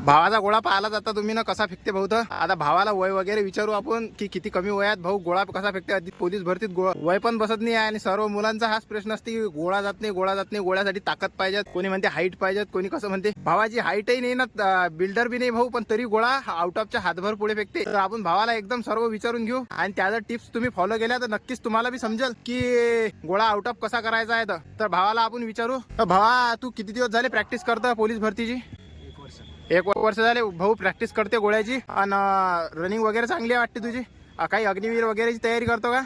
भावाचा गोळा पाहायला जाता तुम्ही ना कसा फेकते भाऊ. तर आता भावाला वय वगैरे विचारू आपण की किती कमी वयात भाऊ गोळा कसा फेकते. आधी पोलीस भरतीत वय पण बसत नाही आणि सर्व मुलांचा हाच प्रश्न असते की गोळा जात नाही गोळा जात नाही. गोळ्यासाठी ताकद पाहिजेत, कोणी म्हणते हाईट पाहिजेत, कोणी कसं म्हणते. भावाची हाईटही नाही ना, बिल्डर बी नाही भाऊ, पण तरी गोळा आउट ऑफच्या हातभर पुढे फेकते. तर आपण भावाला एकदम सर्व विचारून घेऊ आणि त्या जर टिप्स तुम्ही फॉलो केल्या तर नक्कीच तुम्हाला बी समजेल की गोळा आउट ऑफ कसा करायचा आहे. तर भावाला आपण विचारू. भावा, तू किती दिवस झाले प्रॅक्टिस करता पोलीस भरतीची? 1 वर्ष झाले भाऊ प्रॅक्टिस करते गोळ्याची. आणि रनिंग वगैरे चांगली वाटते तुझी. काही अग्निवीर वगैरेची तयारी करतो का?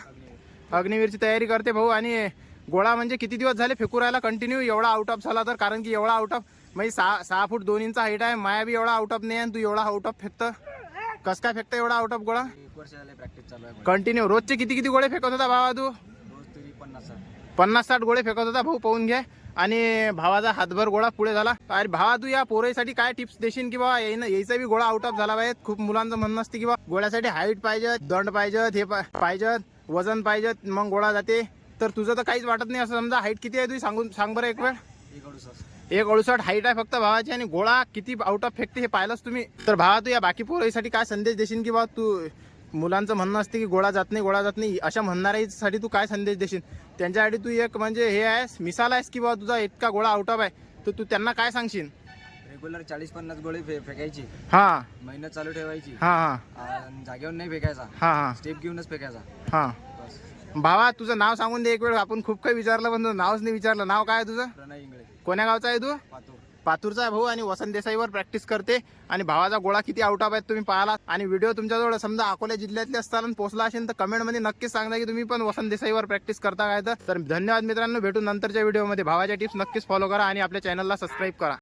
अग्निवीरची तयारी करते भाऊ. आणि गोळा म्हणजे किती दिवस झाले फेकू राहिला कंटिन्यू एवढा आउट ऑफ झाला तर? कारण की एवढा आउट ऑफ म्हणजे 6 फूट 2 इंच हाईट आहे. माया बी एवढा आउट ऑफ नाही आणि तू एवढा आउट ऑफ फेकतं. कस काय फेकतं एवढा आउट ऑफ गोळा? 1 वर्ष झाले प्रॅक्टिस चालू आहे. कंटिन्यू रोजचे किती गोळे फेकत होता भावा तू? रोज तरी 50-60 गोळे फेकत होता भाऊ, पाहून घ्या. आणि भावाचा हातभर गोळा पुढे झाला. अरे भावा, तू या पोराईसाठी काय टिप्स देशील की बाबा यायचा बी गोळा आउट ऑफ झाला पाहिजे? खूप मुलांचं म्हणणं असते की बा गोळ्यासाठी हाईट पाहिजे, दंड पाहिजेत, हे पाहिजेत, वजन पाहिजेत, मग गोळा जाते. तर तुझं तर काहीच वाटत नाही असं समजा. हाईट किती आहे तुझी सांग बरं एक वेळ. 168 हाईट आहे फक्त भावाची आणि गोळा किती आउट ऑफ फेकते हे पाहिलंच तुम्ही. तर भावा, तू या बाकी पोराईसाठी काय संदेश देशील की बा तू मुलांचं म्हणणं असते की गोळा जात नाही अशा म्हणणाऱ्यासाठी तू काय संदेश देशील? त्यांच्यासाठी तू एक म्हणजे हे आहेस, मिसाल आहेस की बाबा तुझा इतका गोळा आउट ऑफ आहे. तर तू त्यांना काय सांगशील? रेग्युलर 40-50 गोळे फेकायची, हा मेहनत चालू ठेवायची, हा जागेवर नाही फेकायचा, हा स्टेप घेऊनच फेकायचा. हा भावा, तुझं नाव सांगून दे एक वेळ. आपण खूप काही विचारलं पण तुझं नावच नाही विचारलं. नाव काय आहे तुझं? प्रणय इंगळे, कोण्या गावचा आहे तू? पातूर. पातूरचा आहे भाऊ. आणि वसंत देसाईवर प्रॅक्टिस करते. आणि भावाचा गोळा किती आउट ऑफ आहे तुम्ही पाहिला. आणि व्हिडिओ तुमच्याजवळ समजा अकोला जिल्ह्यातले असताना पोहोचला असेल तर कमेंटमध्ये नक्कीच सांगा की तुम्ही पण वसंत देसाईवर प्रॅक्टिस करता काय. तर धन्यवाद मित्रांनो, भेटू नंतरच्या व्हिडिओमध्ये. भावाच्या टिप्स नक्कीच फॉलो करा आणि आपल्या चॅनलला सबस्क्राईब करा.